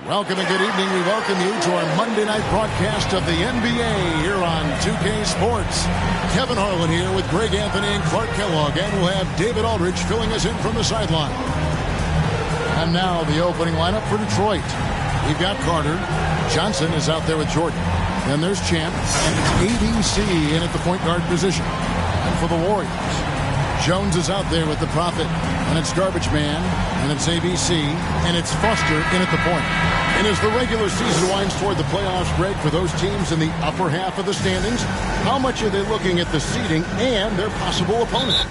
Welcome and good evening. We welcome you to our Monday night broadcast of the NBA here on 2K Sports. Kevin Harlan here with Greg Anthony and Clark Kellogg, and we'll have David Aldridge filling us in from the sideline. And now the opening lineup for Detroit. We've got Carter. Johnson is out there with Jordan. Then there's Champ, and it's ABC in at the point guard position. And for the Warriors, Jones is out there with the Prophet, and it's Garbage Man, and it's ABC, and it's Foster in at the point. And as the regular season winds toward the playoffs, Greg, for those teams in the upper half of the standings, how much are they looking at the seeding and their possible opponent?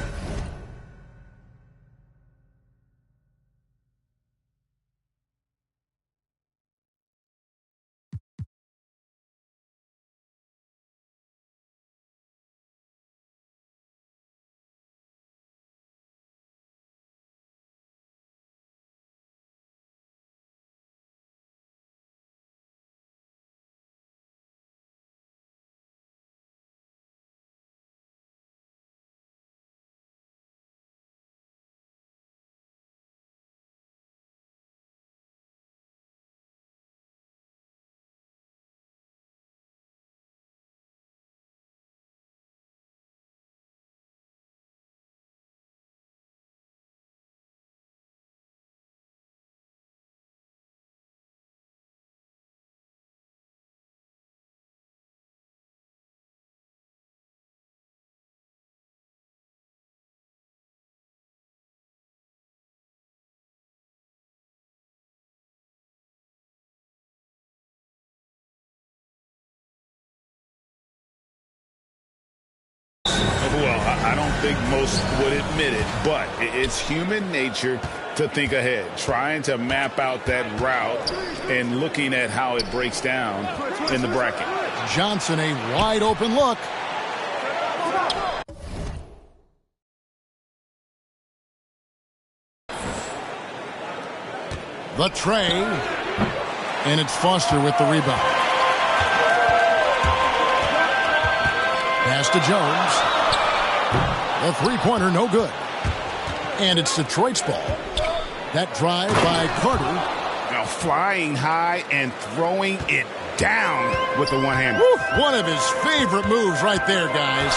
Well, I don't think most would admit it, but it's human nature to think ahead, trying to map out that route and looking at how it breaks down in the bracket. Johnson, a wide open look. The tray, and it's Foster with the rebound. Pass to Jones. The three-pointer, no good. And it's Detroit's ball. That drive by Carter. Now flying high and throwing it down with the one-hander. One of his favorite moves right there, guys.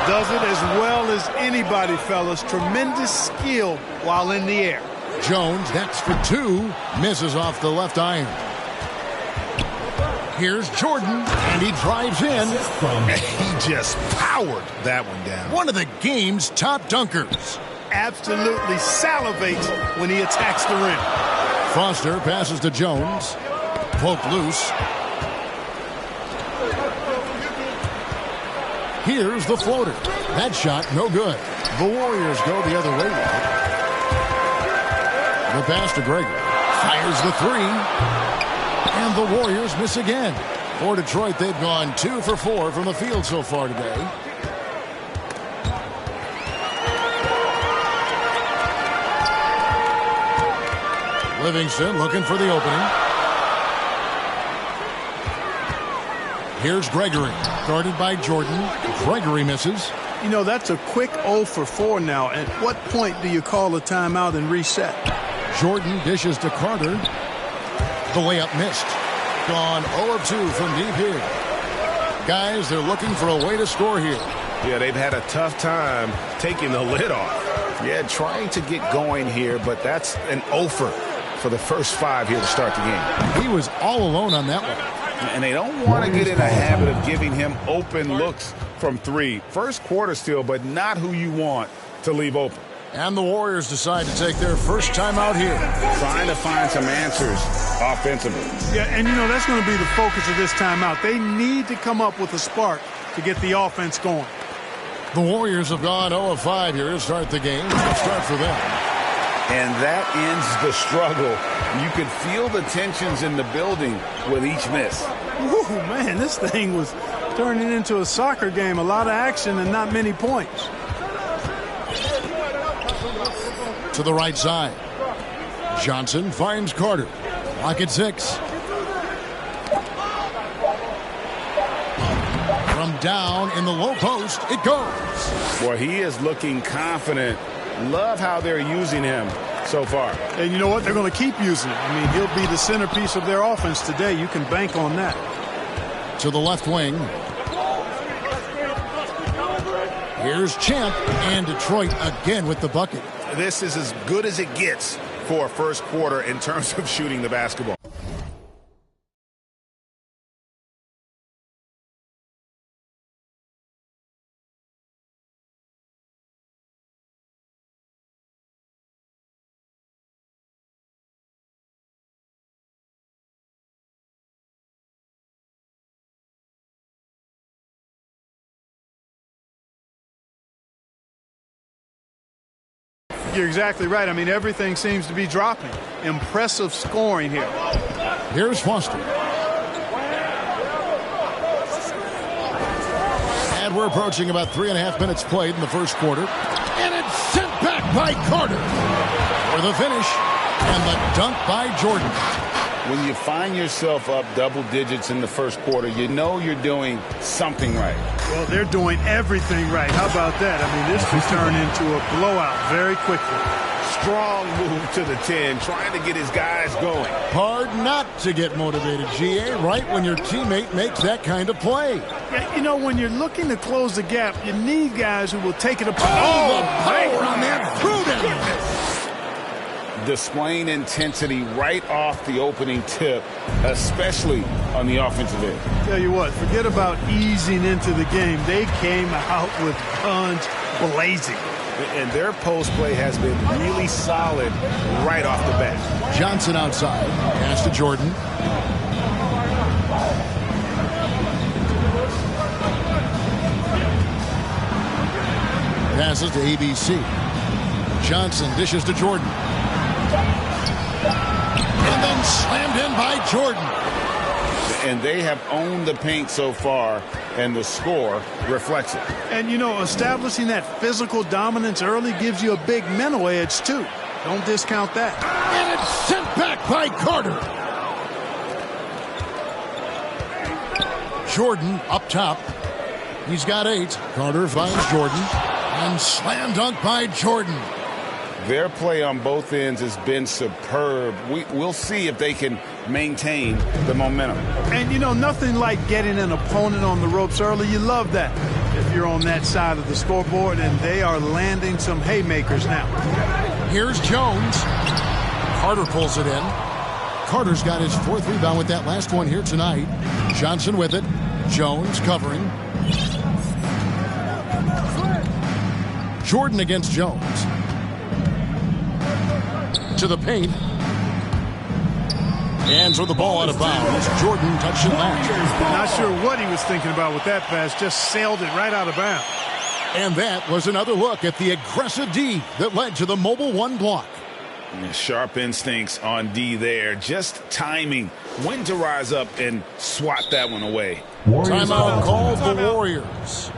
Does it as well as anybody, fellas. Tremendous skill while in the air. Jones, that's for two. Misses off the left iron. Here's Jordan, and he drives in. He just powered that one down. One of the game's top dunkers. Absolutely salivates when he attacks the rim. Foster passes to Jones. Poke loose. Here's the floater. That shot, no good. The Warriors go the other way. The pass to Gregory. Fires the three. And the Warriors miss again. For Detroit, they've gone 2 for 4 from the field so far today. Livingston looking for the opening. Here's Gregory, guarded by Jordan. Gregory misses. You know, that's a quick 0 for 4 now. At what point do you call a timeout and reset? Jordan dishes to Carter. The layup missed. Gone 0 of 2 from deep here. Guys, they're looking for a way to score here. Yeah, they've had a tough time taking the lid off. Yeah, trying to get going here, but that's an offer for the first 5 here to start the game. He was all alone on that one. And they don't want to get in a habit of giving him open looks from 3. First quarter still, but not who you want to leave open. And the Warriors decide to take their first time out here. Trying to find some answers offensively. Yeah, and you know, that's going to be the focus of this timeout. They need to come up with a spark to get the offense going. The Warriors have gone 0 of 5 here to start the game. Good start for them. And that ends the struggle. You can feel the tensions in the building with each miss. Ooh, man, this thing was turning into a soccer game. A lot of action and not many points. To the right side. Johnson finds Carter. Lock at 6. From down in the low post, it goes. Well, he is looking confident. Love how they're using him so far. And you know what? They're going to keep using it. I mean, he'll be the centerpiece of their offense today. You can bank on that. To the left wing. Here's Champ, and Detroit again with the bucket. This is as good as it gets for a first quarter in terms of shooting the basketball. You're exactly right. I mean, everything seems to be dropping. Impressive scoring here. Here's Foster. And we're approaching about 3.5 minutes played in the first quarter. And it's sent back by Carter for the finish. And the dunk by Jordan. When you find yourself up double digits in the first quarter, you know you're doing something right. Well, they're doing everything right. How about that? I mean, this could turn into a blowout very quickly. Strong move to the 10, trying to get his guys going. Hard not to get motivated, GA, right when your teammate makes that kind of play. Yeah, you know, when you're looking to close the gap, you need guys who will take it apart. Oh, the power on that prudence! Displaying intensity right off the opening tip, especially on the offensive end. Tell you what, forget about easing into the game. They came out with guns blazing. And their post play has been really solid right off the bat. Johnson outside. Pass to Jordan. Passes to ABC. Johnson dishes to Jordan. And then slammed in by Jordan. And they have owned the paint so far, and the score reflects it. And, you know, establishing that physical dominance early gives you a big mental edge, too. Don't discount that. And it's sent back by Carter. Jordan up top. He's got 8. Carter finds Jordan. And slam dunk by Jordan. Their play on both ends has been superb. We'll see if they can maintain the momentum. And, you know, nothing like getting an opponent on the ropes early. You love that if you're on that side of the scoreboard, and they are landing some haymakers now. Here's Jones. Carter pulls it in. Carter's got his 4th rebound with that last one here tonight. Johnson with it. Jones covering. Jordan against Jones. To the paint. And throw the ball out of bounds. Jordan touched it last. Not sure what he was thinking about with that pass. Just sailed it right out of bounds. And that was another look at the aggressive D that led to the mobile 1 block. Sharp instincts on D there. Just timing when to rise up and swat that one away. Timeout called the Warriors.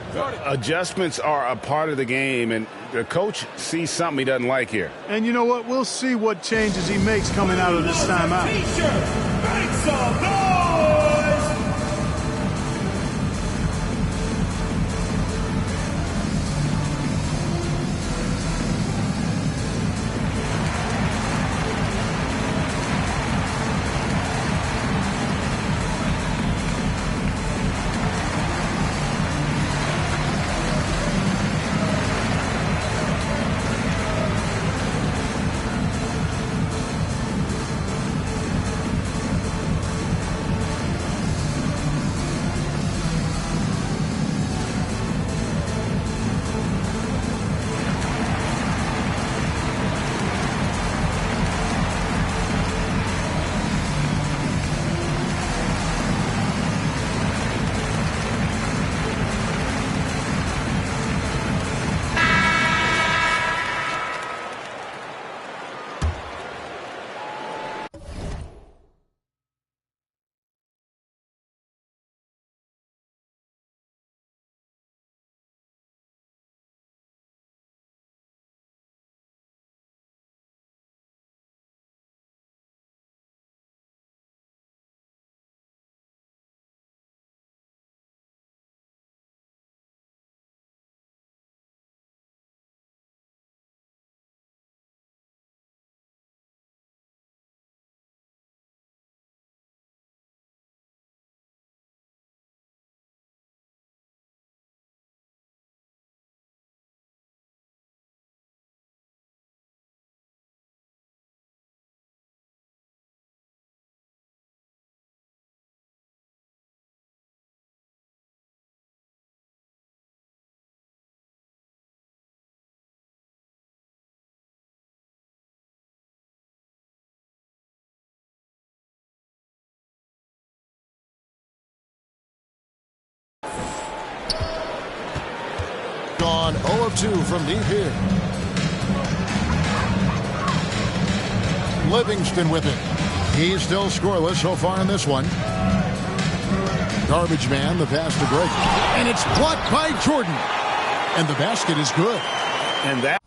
Adjustments are a part of the game, and the coach sees something he doesn't like here. And you know what? We'll see what changes he makes coming out of this timeout. gone 0 of 2 from deep here. Livingston with it. He's still scoreless so far in this one. Garbage man, the pass to Greg. And it's blocked by Jordan. And the basket is good. And that...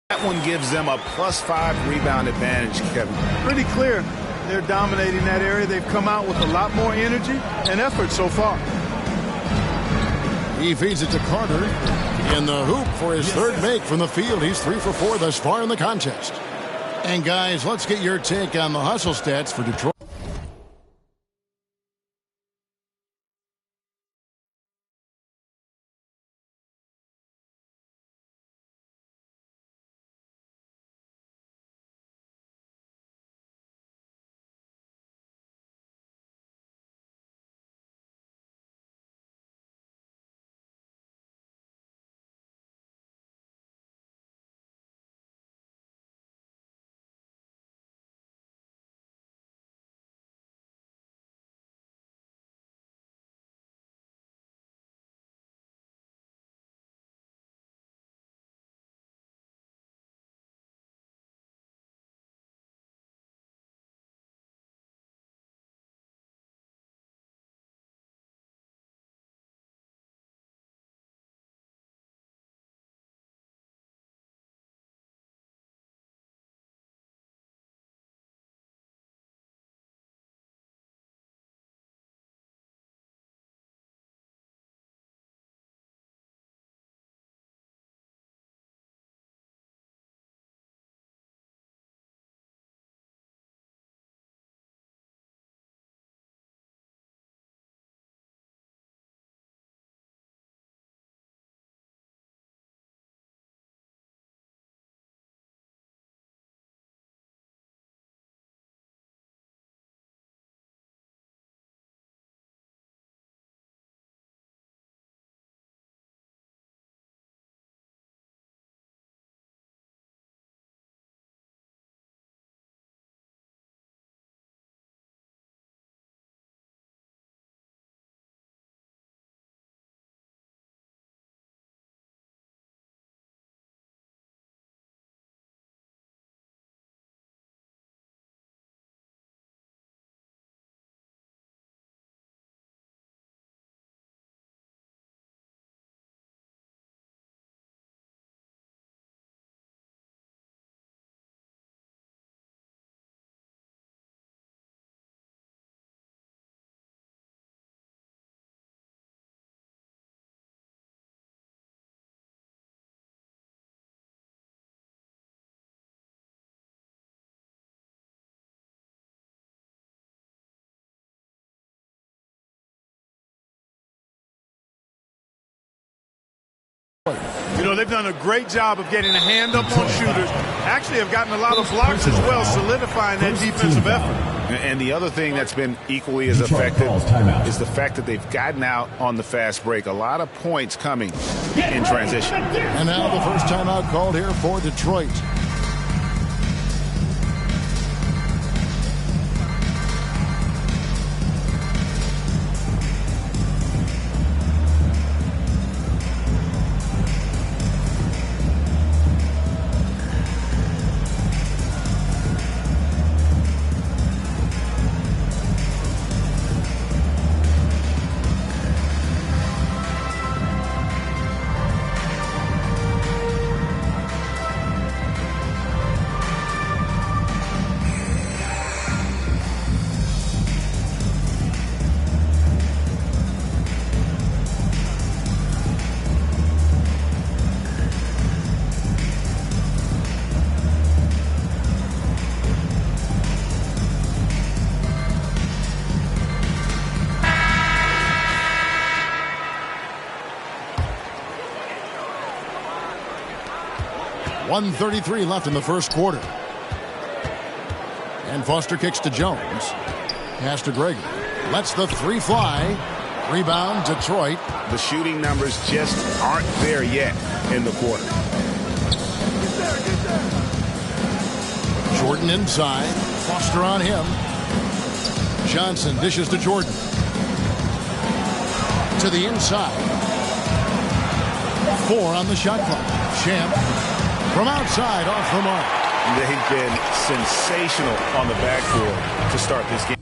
That one gives them a +5 rebound advantage, Kevin. Pretty clear. They're dominating that area. They've come out with a lot more energy and effort so far. He feeds it to Carter in the hoop for his third make from the field. He's 3 for 4 thus far in the contest. And guys, let's get your take on the hustle stats for Detroit. You know, they've done a great job of getting a hand up on shooters. Actually have gotten a lot of blocks as well, solidifying that defensive effort. And the other thing that's been equally as effective is the fact that they've gotten out on the fast break. A lot of points coming in transition. And now the first timeout called here for Detroit. .133 left in the first quarter. And Foster kicks to Jones. Pass to Gregory. Lets the three fly. Rebound, Detroit. The shooting numbers just aren't there yet in the quarter. Jordan inside. Foster on him. Johnson dishes to Jordan. To the inside. 4 on the shot clock. Champ from outside off the mark. They've been sensational on the backboard to start this game.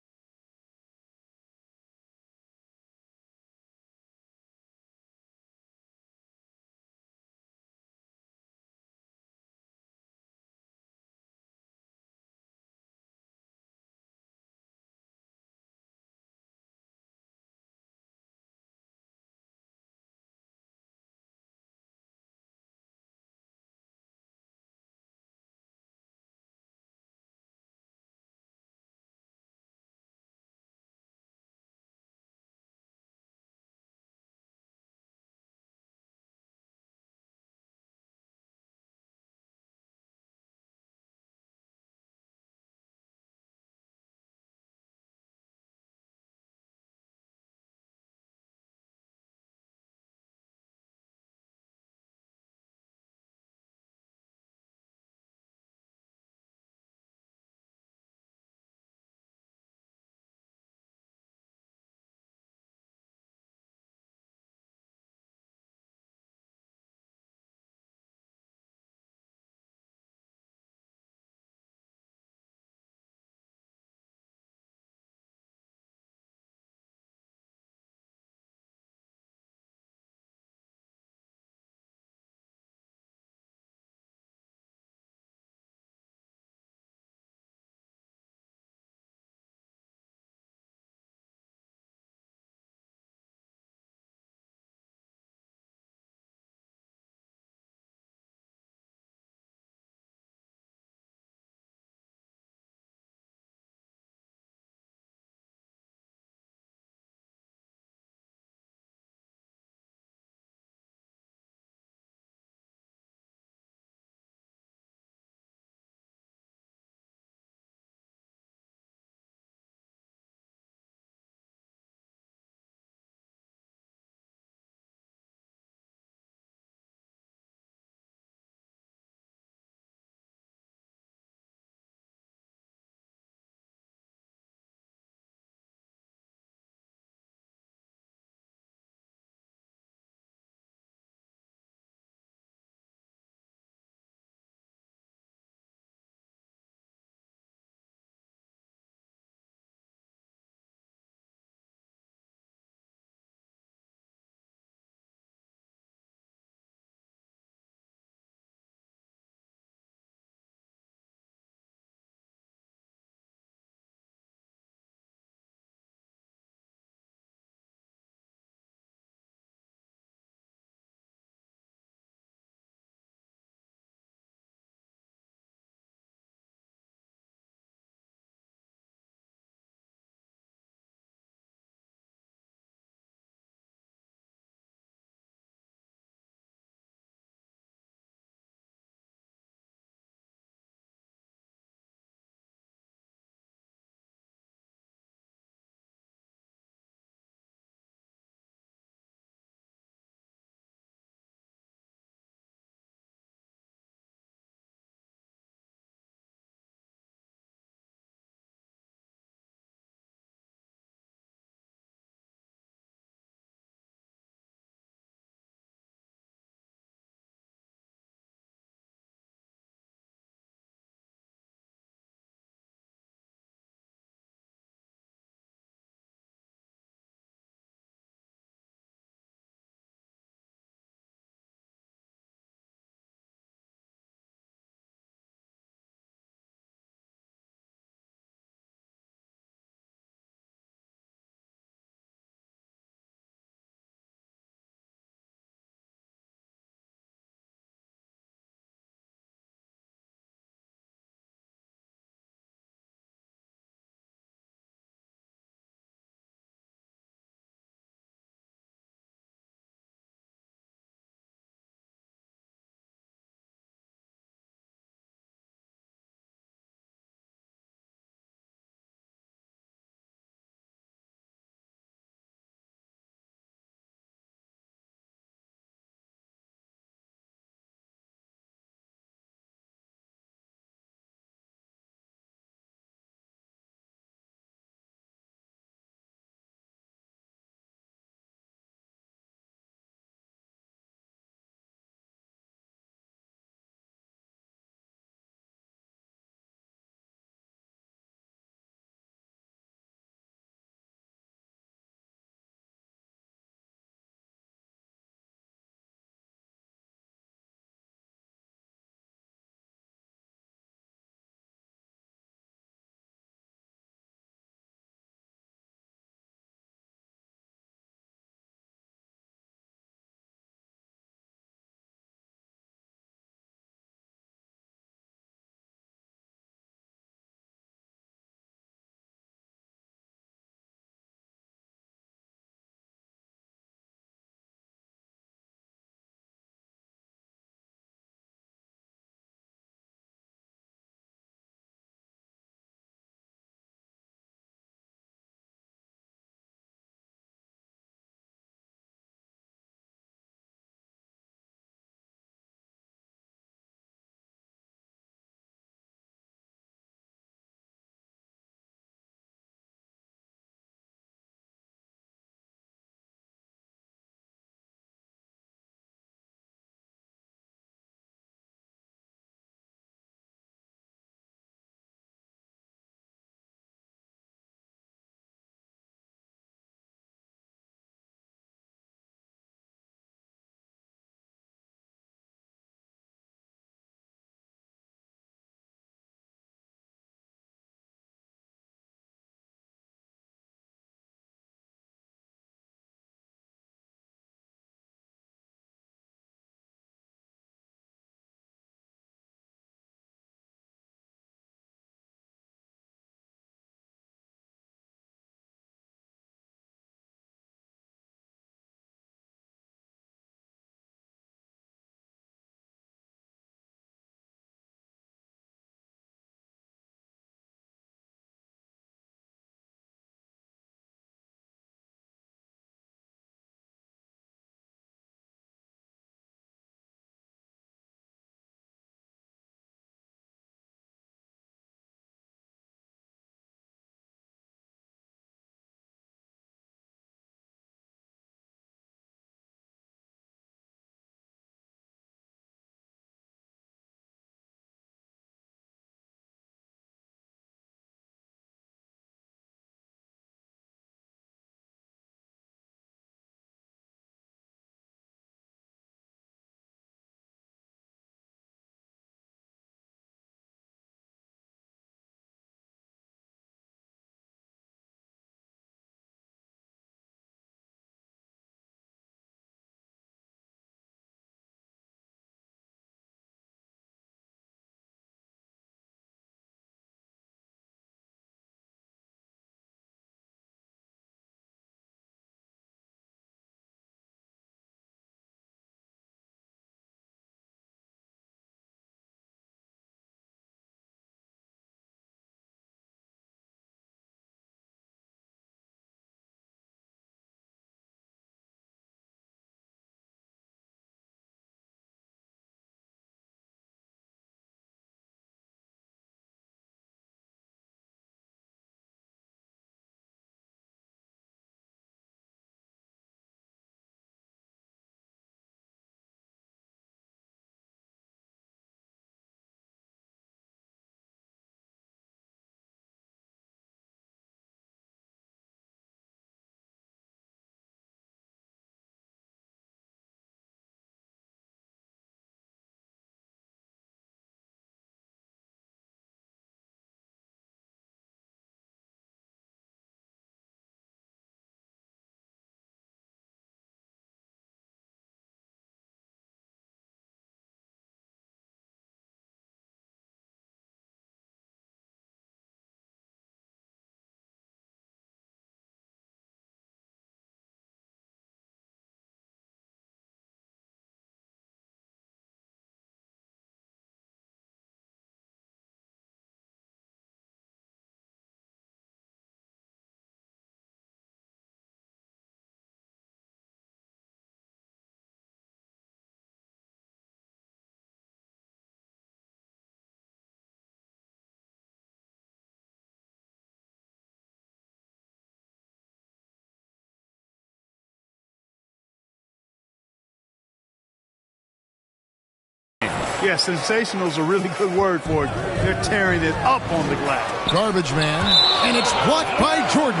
Yeah, sensational is a really good word for it. They're tearing it up on the glass. Garbage man, and it's blocked by Jordan.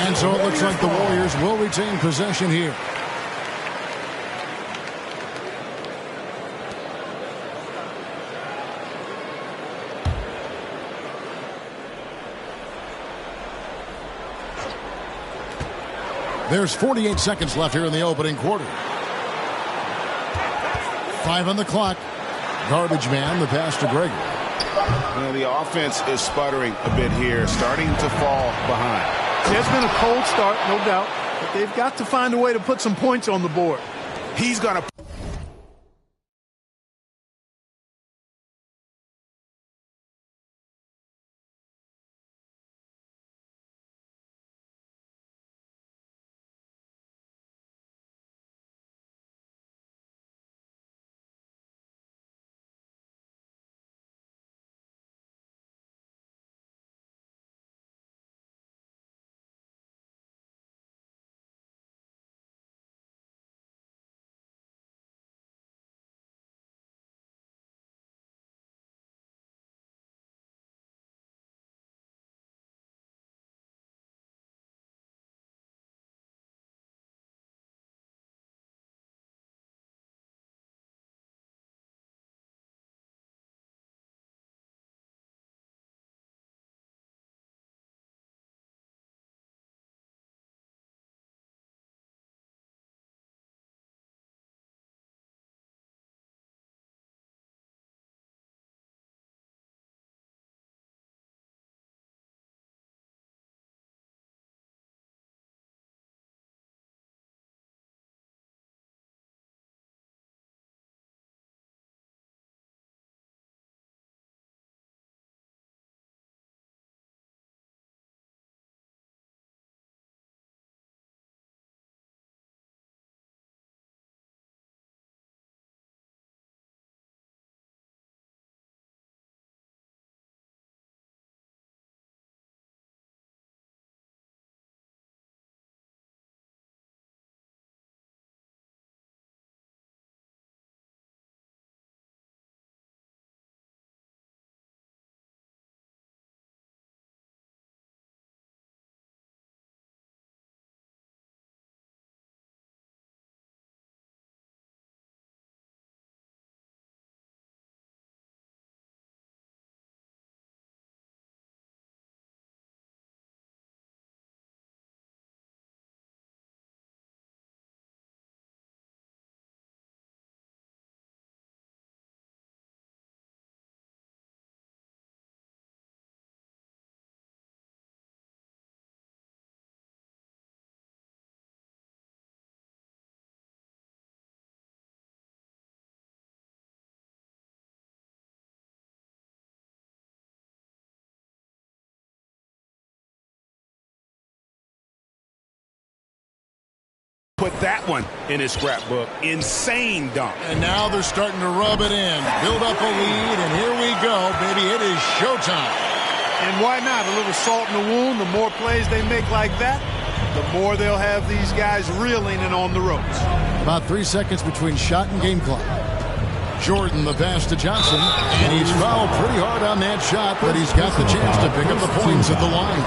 And so it looks like the Warriors will retain possession here. There's 48 seconds left here in the opening quarter. 5 on the clock. Garbage man, the pass to Gregory. Well, the offense is sputtering a bit here, starting to fall behind. It's been a cold start, no doubt, but they've got to find a way to put some points on the board. He's going to... Put that one in his scrapbook. Insane dunk. And now they're starting to rub it in. Build up a lead, and here we go, baby. It is showtime. And why not? A little salt in the wound. The more plays they make like that, the more they'll have these guys reeling and on the ropes. About 3 seconds between shot and game clock. Jordan, the pass to Johnson, and he's fouled pretty hard on that shot, but he's got the chance to pick up the points at the line.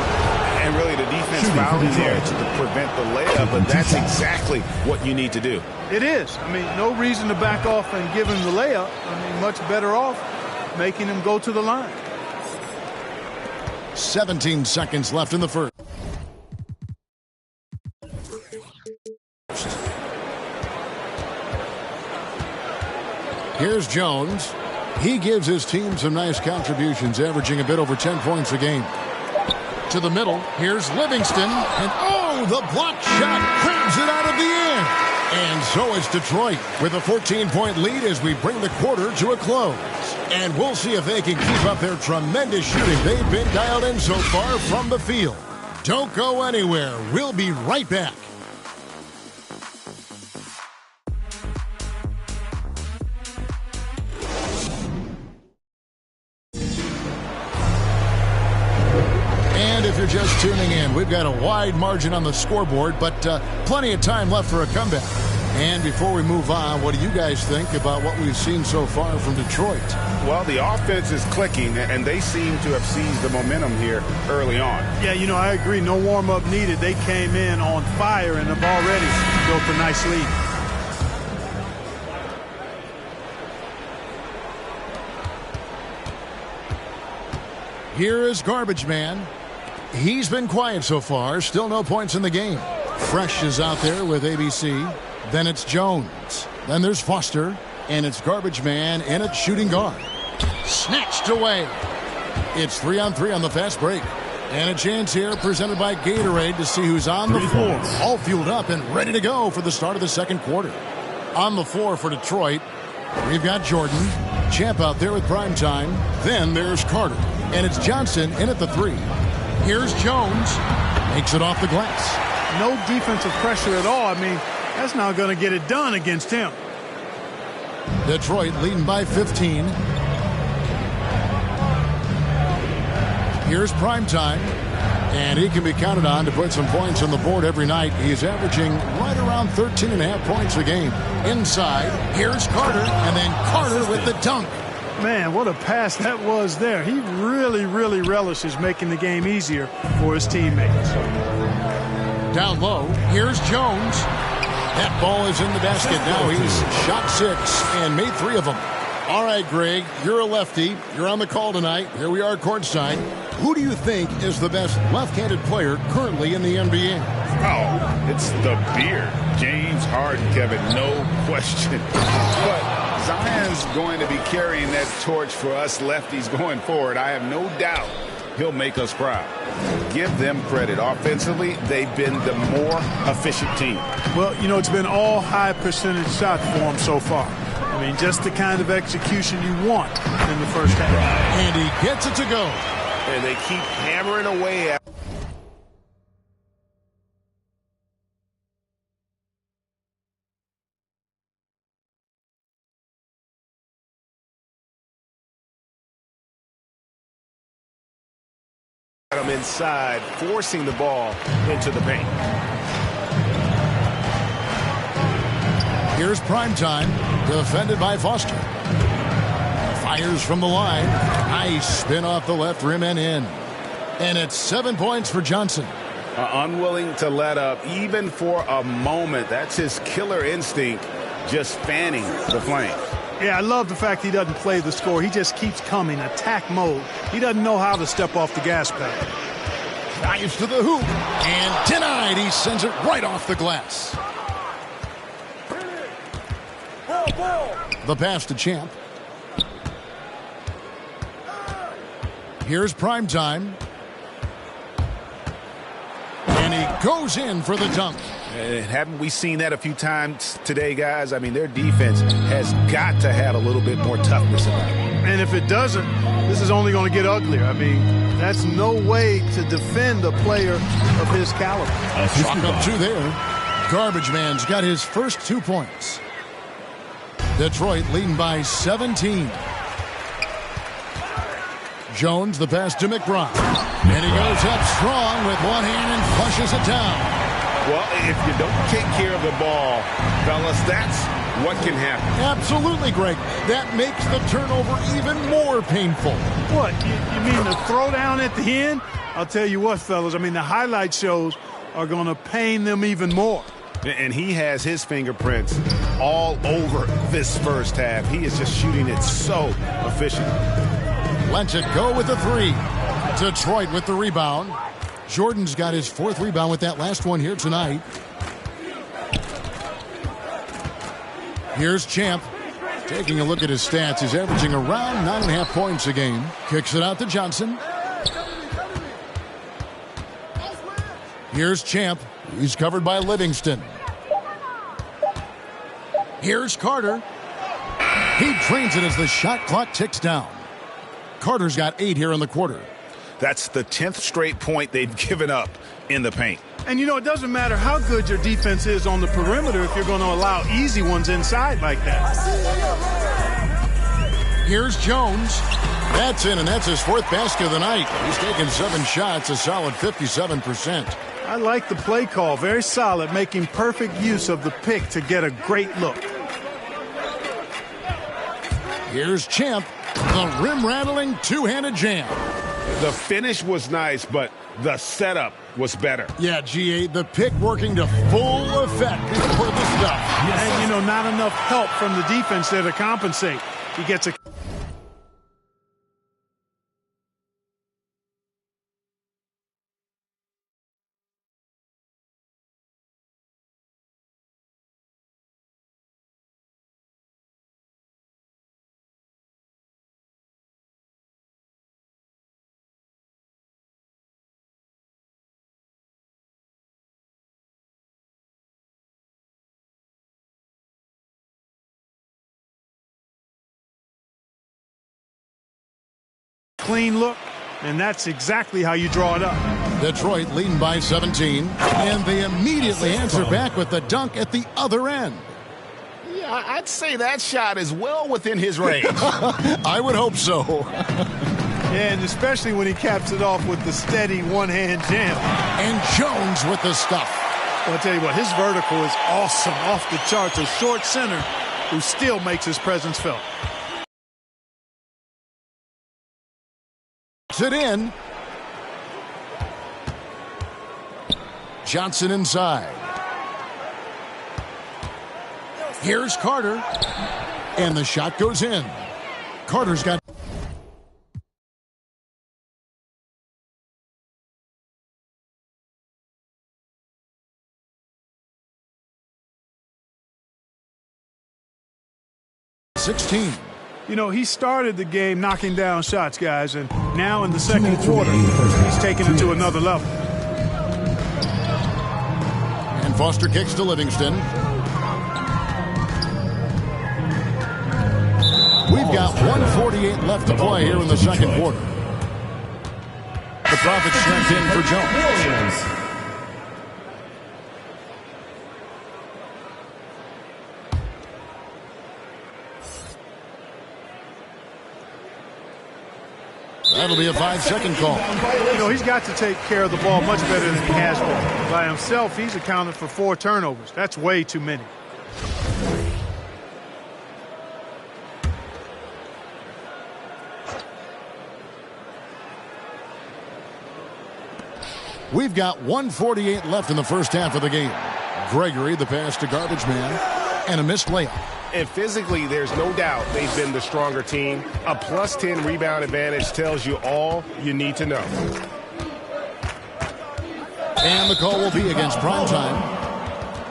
And really the defense fouling there to prevent the layup, but that's exactly what you need to do. It is. I mean, no reason to back off and give him the layup. I mean, much better off making him go to the line. 17 seconds left in the first. Here's Jones. He gives his team some nice contributions, averaging a bit over 10 points a game. To the middle, here's Livingston, and oh, the block shot crabs it out of the air. And so it's Detroit with a 14-point lead as we bring the quarter to a close. And we'll see if they can keep up their tremendous shooting they've been dialed in so far from the field. Don't go anywhere. We'll be right back. If you're just tuning in, we've got a wide margin on the scoreboard, but plenty of time left for a comeback. And before we move on, what do you guys think about what we've seen so far from Detroit? Well, the offense is clicking, and they seem to have seized the momentum here early on. Yeah, I agree. No warm-up needed. They came in on fire and have already built a nice lead. Here is Garbage Man. He's been quiet so far. Still no points in the game. Fresh is out there with ABC. Then it's Jones. Then there's Foster. And it's Garbage Man and it's shooting guard. Snatched away. It's 3-on-3 on the fast break. And a chance here presented by Gatorade to see who's on the floor. All fueled up and ready to go for the start of the second quarter. On the floor for Detroit, we've got Jordan. Champ out there with prime time. Then there's Carter. And it's Johnson in at the 3. Here's Jones. Makes it off the glass. No defensive pressure at all. I mean, that's not going to get it done against him. Detroit leading by 15. Here's primetime. And he can be counted on to put some points on the board every night. He's averaging right around 13.5 points a game. Inside, here's Carter. And then Carter with the dunk. Man, what a pass that was there. He really, really relishes making the game easier for his teammates. Down low, here's Jones. That ball is in the basket now. He's shot 6 and made 3 of them. All right, Greg, you're a lefty. You're on the call tonight. Here we are courtside. Who do you think is the best left-handed player currently in the NBA? Oh, it's the beard. James Harden, Kevin, no question. But Zion's going to be carrying that torch for us lefties going forward. I have no doubt he'll make us proud. Give them credit. Offensively, they've been the more efficient team. Well, it's been all high percentage shots for them so far. I mean, just the kind of execution you want in the first half. And he gets it to go. And they keep hammering away at him inside, forcing the ball into the paint. Here's primetime, defended by Foster. Fires from the line. Nice spin off the left rim and in. And it's 7 points for Johnson. Unwilling to let up, even for a moment. That's his killer instinct, just fanning the flames. Yeah, I love the fact he doesn't play the score. He just keeps coming, attack mode. He doesn't know how to step off the gas pedal. Dives to the hoop. And denied. He sends it right off the glass. The pass to Champ. Here's primetime. And he goes in for the dunk. Haven't we seen that a few times today, guys? I mean, their defense has got to have a little bit more toughness about it. And if it doesn't, this is only going to get uglier. I mean, that's no way to defend a player of his caliber. Chalk up 2 there. Garbage Man's got his first 2 points. Detroit leading by 17. Jones, the pass to McBride. And he goes up strong with one hand and flushes it down. Well, if you don't take care of the ball, fellas, that's what can happen. Absolutely, Greg. That makes the turnover even more painful. What, you mean the throwdown at the end? I'll tell you what, fellas, I mean, the highlight shows are going to pain them even more. And he has his fingerprints all over this first half. He is just shooting it so efficient. Lets it go with the 3. Detroit with the rebound. Jordan's got his 4th rebound with that last one here tonight. Here's Champ. Taking a look at his stats, he's averaging around 9.5 points a game. Kicks it out to Johnson. Here's Champ. He's covered by Livingston. Here's Carter. He drains it as the shot clock ticks down. Carter's got 8 here in the quarter. That's the 10th straight point they've given up in the paint. And, it doesn't matter how good your defense is on the perimeter if you're going to allow easy ones inside like that. Here's Jones. That's in, and that's his 4th basket of the night. He's taken 7 shots, a solid 57%. I like the play call. Very solid, making perfect use of the pick to get a great look. Here's Champ, the rim-rattling two-handed jam. The finish was nice, but the setup was better. Yeah, GA, the pick working to full effect before the stuff. And, you know, not enough help from the defense there to compensate. He gets a... clean look, and that's exactly how you draw it up. Detroit leading by 17, and they immediately answer back with the dunk at the other end. Yeah, I'd say that shot is well within his range. I would hope so. Yeah, and especially when he caps it off with the steady one-hand jam. And Jones with the stuff. Well, I'll tell you what, his vertical is awesome, off the charts. A short center who still makes his presence felt. It in. Johnson inside. Here's Carter. And the shot goes in. Carter's got... $16. You know, he started the game knocking down shots, guys, and now in the second quarter, he's taking it to another level. And Foster kicks to Livingston. We've got 1:48 left to play here in the second quarter. The Profits checked in for Jones. That'll be a 5-second call. You know, he's got to take care of the ball much better than he has been. By himself, he's accounted for 4 turnovers. That's way too many. We've got 1:48 left in the first half of the game. Gregory, the pass to Garbage Man, and a missed layup. And physically, there's no doubt they've been the stronger team. A +10 rebound advantage tells you all you need to know. And the call will be against Primetime.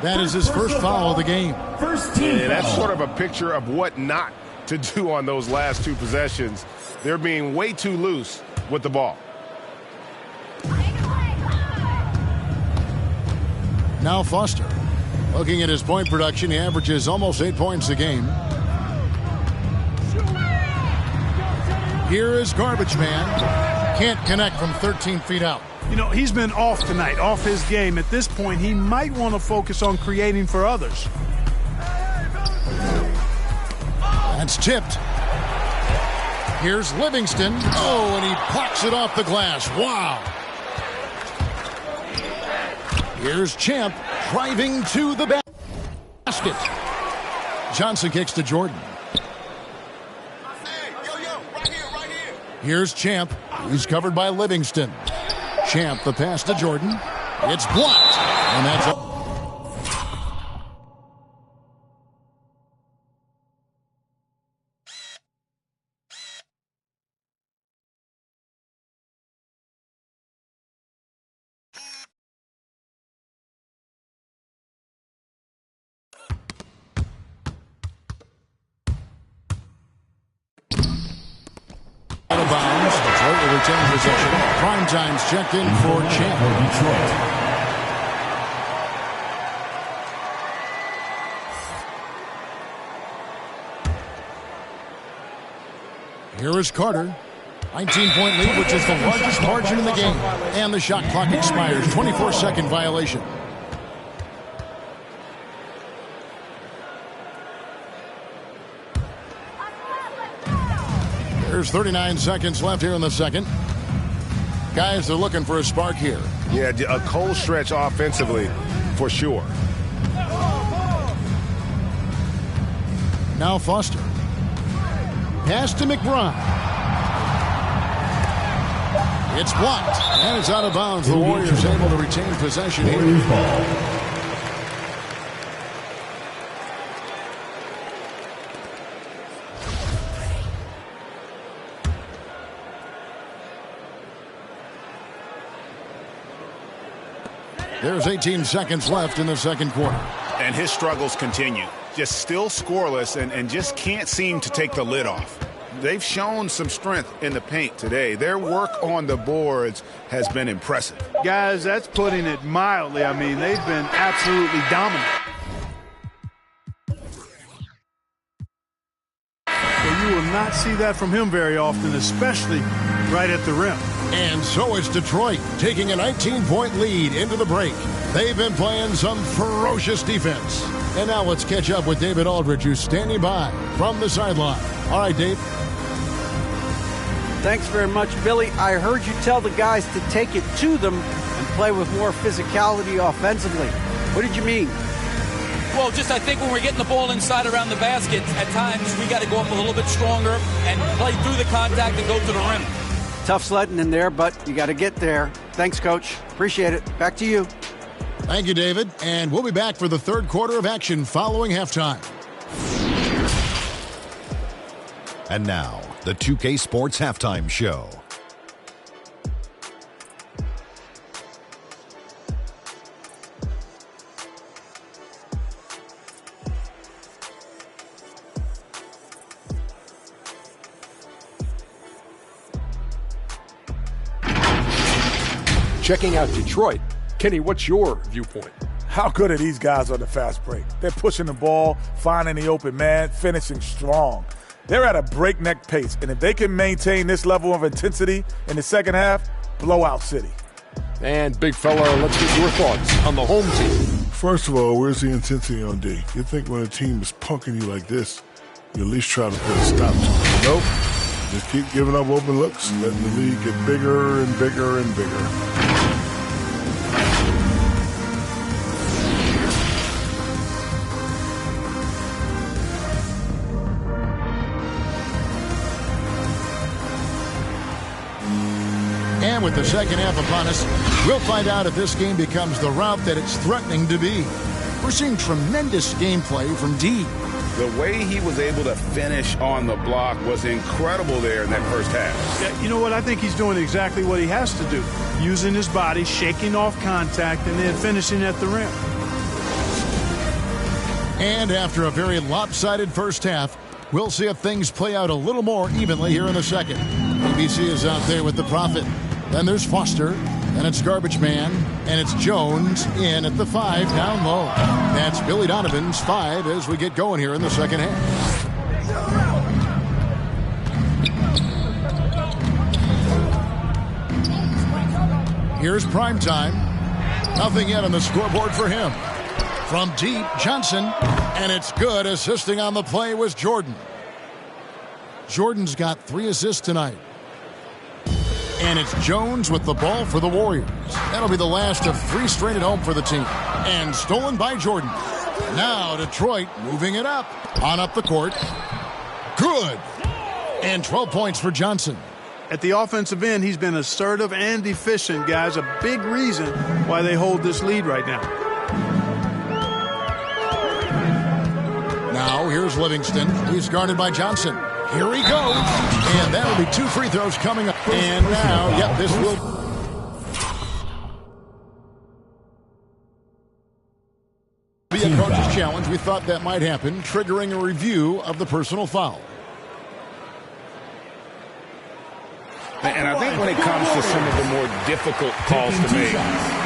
That is his first foul of the game. And that's sort of a picture of what not to do on those last 2 possessions. They're being way too loose with the ball. Now Foster. Looking at his point production, he averages almost 8 points a game. Here is Garbage Man. Can't connect from 13 feet out. You know, he's been off tonight, off his game. At this point, he might want to focus on creating for others. That's tipped. Here's Livingston. Oh, and he plucks it off the glass. Wow. Here's Champ driving to the basket. Johnson kicks to Jordan. Here's Champ. He's covered by Livingston. Champ, the pass to Jordan. It's blocked. And that's a... Out of bounds. Detroit will retain possession. Primetime's checked in for Champ. Here is Carter. 19-point lead, which is the largest margin in the game. And the shot clock expires. 24-second violation. There's 39 seconds left here in the second. Guys, they're looking for a spark here. Yeah, a cold stretch offensively for sure. Now Foster. Pass to McBride. It's blocked, and it's out of bounds. The Warriors able to retain possession here. There's 18 seconds left in the second quarter. And his struggles continue. Just still scoreless and just can't seem to take the lid off. They've shown some strength in the paint today. Their work on the boards has been impressive. Guys, that's putting it mildly. I mean, they've been absolutely dominant. But you will not see that from him very often, especially right at the rim. And so is Detroit, taking a 19-point lead into the break. They've been playing some ferocious defense. And now let's catch up with David Aldridge, who's standing by from the sideline. All right, Dave. Thanks very much, Billy. I heard you tell the guys to take it to them and play with more physicality offensively. What did you mean? Well, just I think when we're getting the ball inside around the basket, at times we got to go up a little bit stronger and play through the contact and go to the rim. Tough sledding in there, but you got to get there. Thanks, Coach. Appreciate it. Back to you. Thank you, David. And we'll be back for the third quarter of action following halftime. And now, the 2K Sports Halftime Show. Checking out Detroit. Kenny, what's your viewpoint? How good are these guys on the fast break? They're pushing the ball, finding the open man, finishing strong. They're at a breakneck pace, and if they can maintain this level of intensity in the second half, blowout city. And big fella, let's get your thoughts on the home team. First of all, where's the intensity on D? You think when a team is punking you like this, you at least try to put a stop to it. Nope. Just keep giving up open looks, letting the league get bigger and bigger and bigger. And with the second half upon us, we'll find out if this game becomes the route that it's threatening to be. We're seeing tremendous gameplay from D. The way he was able to finish on the block was incredible there in that first half. Yeah, you know what? I think he's doing exactly what he has to do. Using his body, shaking off contact, and then finishing at the rim. And after a very lopsided first half, we'll see if things play out a little more evenly here in the second. ABC is out there with the Prophet. Then there's Foster, and it's Garbage Man, and it's Jones in at the 5 down low. That's Billy Donovan's 5 as we get going here in the second half. Here's prime time. Nothing yet on the scoreboard for him. From deep, Johnson, and it's good. Assisting on the play was Jordan. Jordan's got 3 assists tonight. And it's Jones with the ball for the Warriors. That'll be the last of 3 straight at home for the team. And stolen by Jordan. Now Detroit moving it up. On up the court. Good. And 12 points for Johnson. At the offensive end, he's been assertive and efficient, guys. A big reason why they hold this lead right now. Now here's Livingston. He's guarded by Johnson. Here he goes. And that'll be 2 free throws coming up. And now, yep, this will be a coach's challenge. We thought that might happen, triggering a review of the personal foul. And I think when it comes to some of the more difficult calls to make,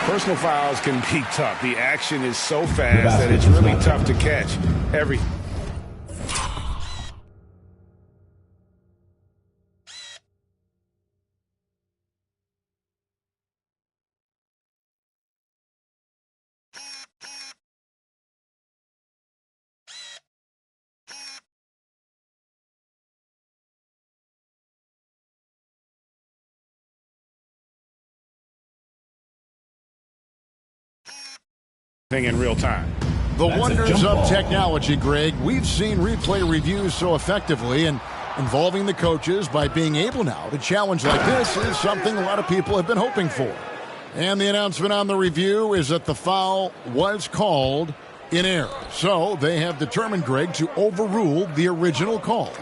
personal fouls can be tough. The action is so fast that it's really tough to catch everything. thing in real time. The wonders of technology, Greg. We've seen replay reviews so effectively, and involving the coaches by being able now to challenge like this is something a lot of people have been hoping for. And the announcement on the review is that the foul was called in error. So they have determined, Greg, to overrule the original call.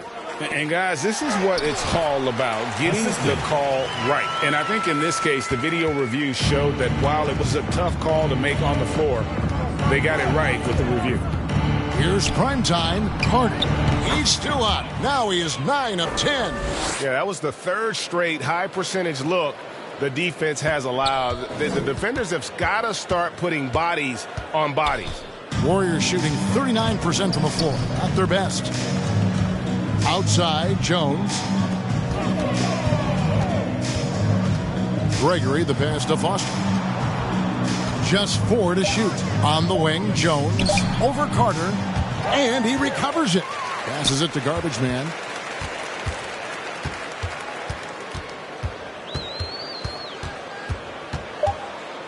And, guys, this is what it's all about, getting the call right. And I think in this case, the video review showed that while it was a tough call to make on the floor, they got it right with the review. Here's primetime Carter. He's still on. Now he is 9 of 10. Yeah, that was the third straight high-percentage look the defense has allowed. The defenders have got to start putting bodies on bodies. Warriors shooting 39% from the floor. Not their best. Outside, Jones. Gregory, the pass to Foster. Just 4 to shoot. On the wing, Jones. Over Carter. And he recovers it. Passes it to Garbage Man.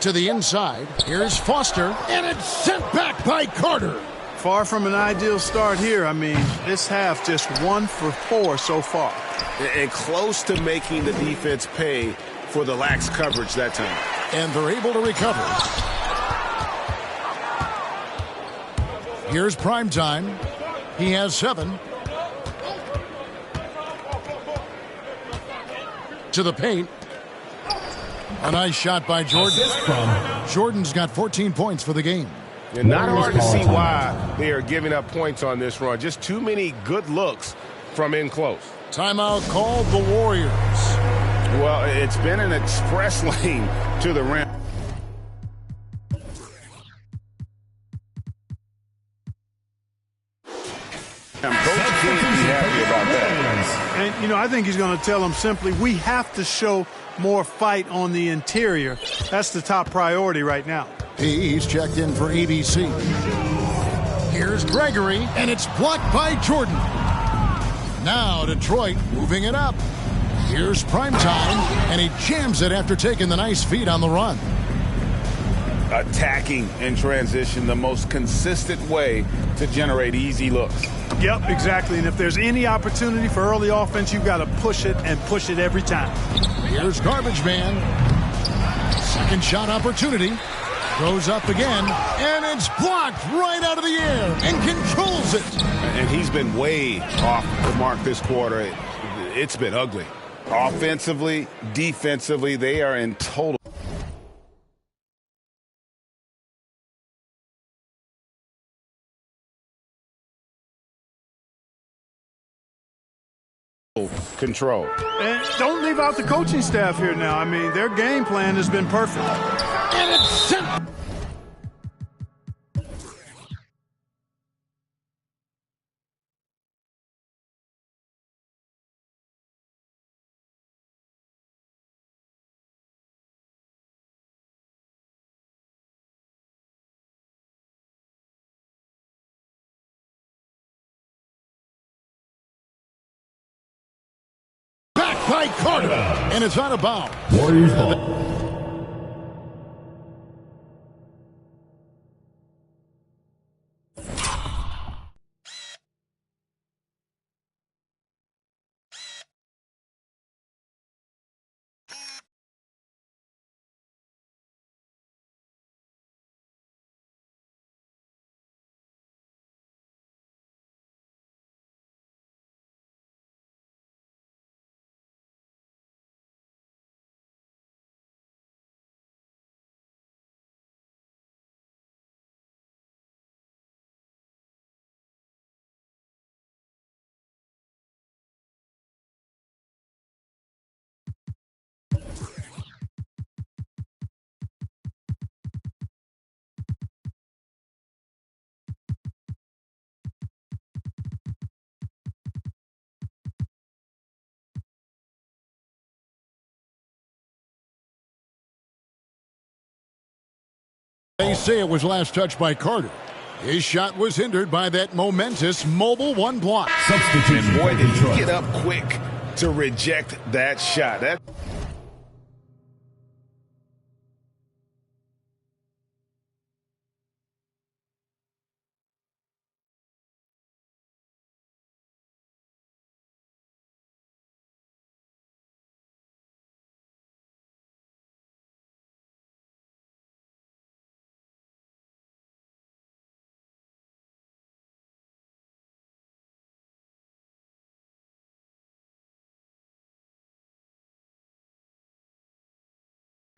To the inside. Here's Foster. And it's sent back by Carter. Far from an ideal start here. I mean, this half just 1 for 4 so far. And close to making the defense pay for the lax coverage that time. And they're able to recover. Here's primetime. He has 7. To the paint. A nice shot by Jordan. Jordan's got 14 points for the game. And not hard to see why they are giving up points on this run. Just too many good looks from in close. Timeout called the Warriors. Well, it's been an express lane to the rim. Coach can't be happy about that. And, you know, I think he's going to tell them simply, we have to show more fight on the interior. That's the top priority right now. He's checked in for ABC. Here's Gregory, and it's blocked by Jordan. Now Detroit moving it up. Here's primetime, and he jams it after taking the nice feed on the run. Attacking in transition, the most consistent way to generate easy looks. Yep, exactly. And if there's any opportunity for early offense, you've got to push it and push it every time. Here's Garbage Man. Second shot opportunity. Goes up again, and it's blocked right out of the air and controls it. And he's been way off the mark this quarter. It's been ugly. Offensively, defensively, they are in total control. And don't leave out the coaching staff here now. I mean, their game plan has been perfect. And it's sent. Back by Carter. And it's out of bounds. Warriors ball. They say it was last touched by Carter. His shot was hindered by that momentous mobile one block. And boy, did he get up quick to reject that shot.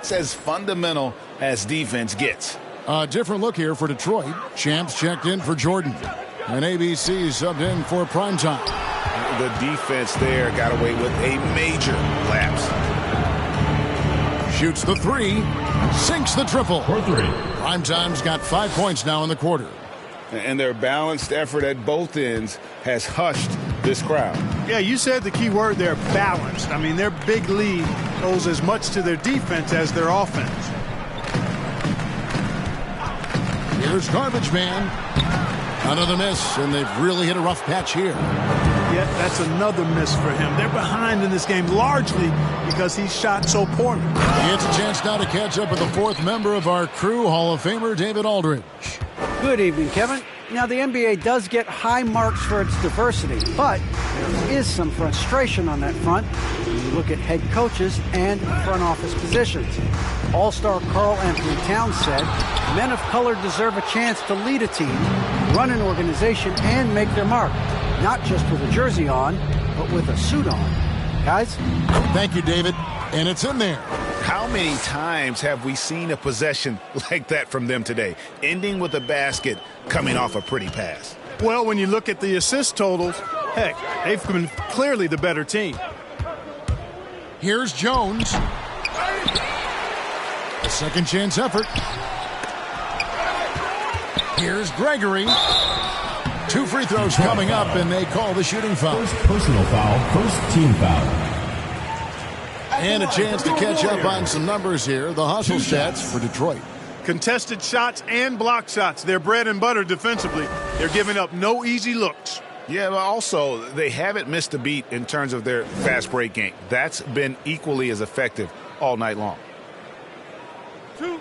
It's as fundamental as defense gets. A different look here for Detroit. Champs checked in for Jordan. And ABC subbed in for primetime. The defense there got away with a major lapse. Shoots the three. Sinks the triple. For three. Primetime's got 5 points now in the quarter. And their balanced effort at both ends has hushed this crowd. Yeah, you said the key word there, balanced. I mean, their big lead owes as much to their defense as their offense. Here's Garbage Man. Another miss, and they've really hit a rough patch here. Yeah, that's another miss for him. They're behind in this game largely because he shot so poorly. It's a chance now to catch up with the fourth member of our crew, Hall of Famer David Aldridge. Good evening, Kevin. Now, the NBA does get high marks for its diversity, but there is some frustration on that front when you look at head coaches and front office positions. All-star Karl Anthony Towns said, men of color deserve a chance to lead a team, run an organization, and make their mark, not just with a jersey on, but with a suit on. Guys? Thank you, David. And it's in there. How many times have we seen a possession like that from them today, ending with a basket coming off a pretty pass? Well, when you look at the assist totals, heck, they've been clearly the better team. Here's Jones. A second chance effort. Here's Gregory. 2 free throws coming up, and they call the shooting foul. First personal foul, first team foul. And a chance to catch up on some numbers here. The hustle stats for Detroit. Contested shots and block shots. They're bread and butter defensively. They're giving up no easy looks. Yeah, but also they haven't missed a beat in terms of their fast break game. That's been equally as effective all night long. 2.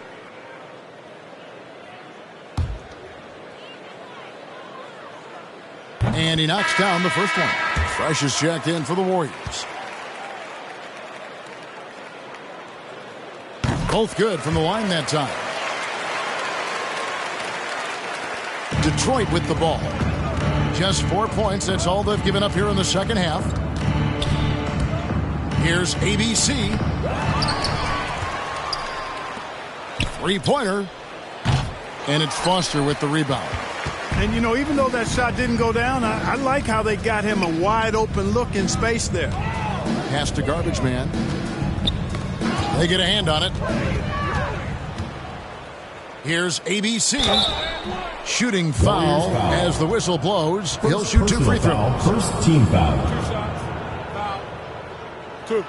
And he knocks down the first one. Fresh is checked in for the Warriors. Both good from the line that time. Detroit with the ball. Just 4 points. That's all they've given up here in the second half. Here's ABC. 3-pointer. And it's Foster with the rebound. And, you know, even though that shot didn't go down, I like how they got him a wide-open look in space there. Pass to Garbage Man. They get a hand on it. Here's ABC. Shooting foul as the whistle blows. He'll shoot 2 free throws. First team foul. 2.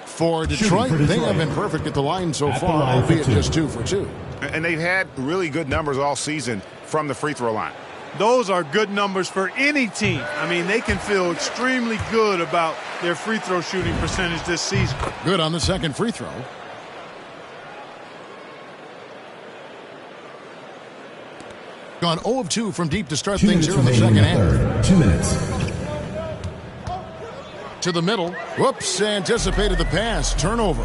For Detroit, they have been perfect at the line so far, albeit just 2 for 2. And they've had really good numbers all season from the free throw line. Those are good numbers for any team. I mean, they can feel extremely good about their free throw shooting percentage this season. Good on the second free throw. Gone 0 of 2 from deep to start things here in the second half. 2 minutes. To the middle. Whoops, anticipated the pass. Turnover.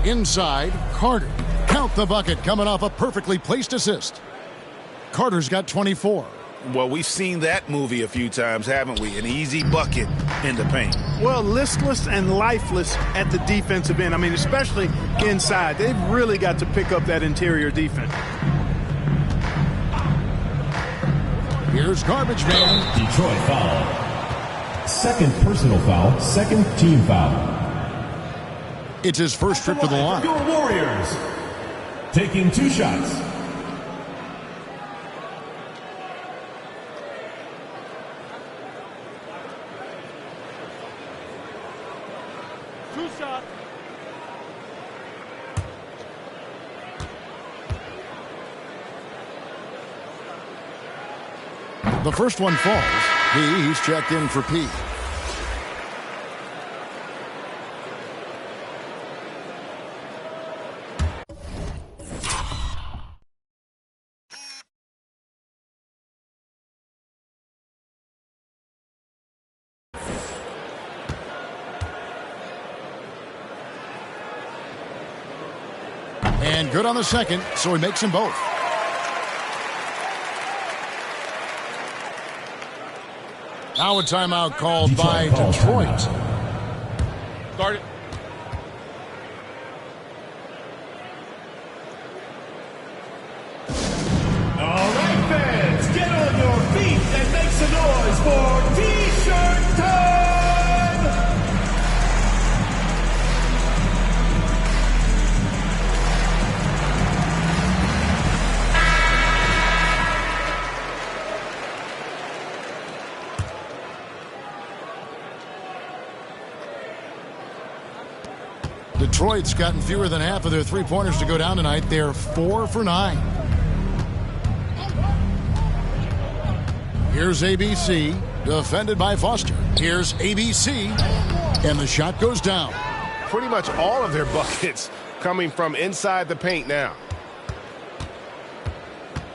Inside, Carter. Count the bucket coming off a perfectly placed assist. Carter's got 24. Well, we've seen that movie a few times, haven't we? An easy bucket in the paint. Well, listless and lifeless at the defensive end. I mean, especially inside. They've really got to pick up that interior defense. Here's Garbage Man. Detroit foul. Second personal foul, second team foul. It's his first trip to the line. Your Warriors taking 2 shots. The first one falls. He's checked in for P. And good on the second, so he makes them both. Now a timeout called by Detroit. Start it. All right, fans, get on your feet and make some noise for T-shirt time! Detroit's gotten fewer than half of their three-pointers to go down tonight. They're 4 for 9. Here's ABC, defended by Foster. Here's ABC, and the shot goes down. Pretty much all of their buckets coming from inside the paint now.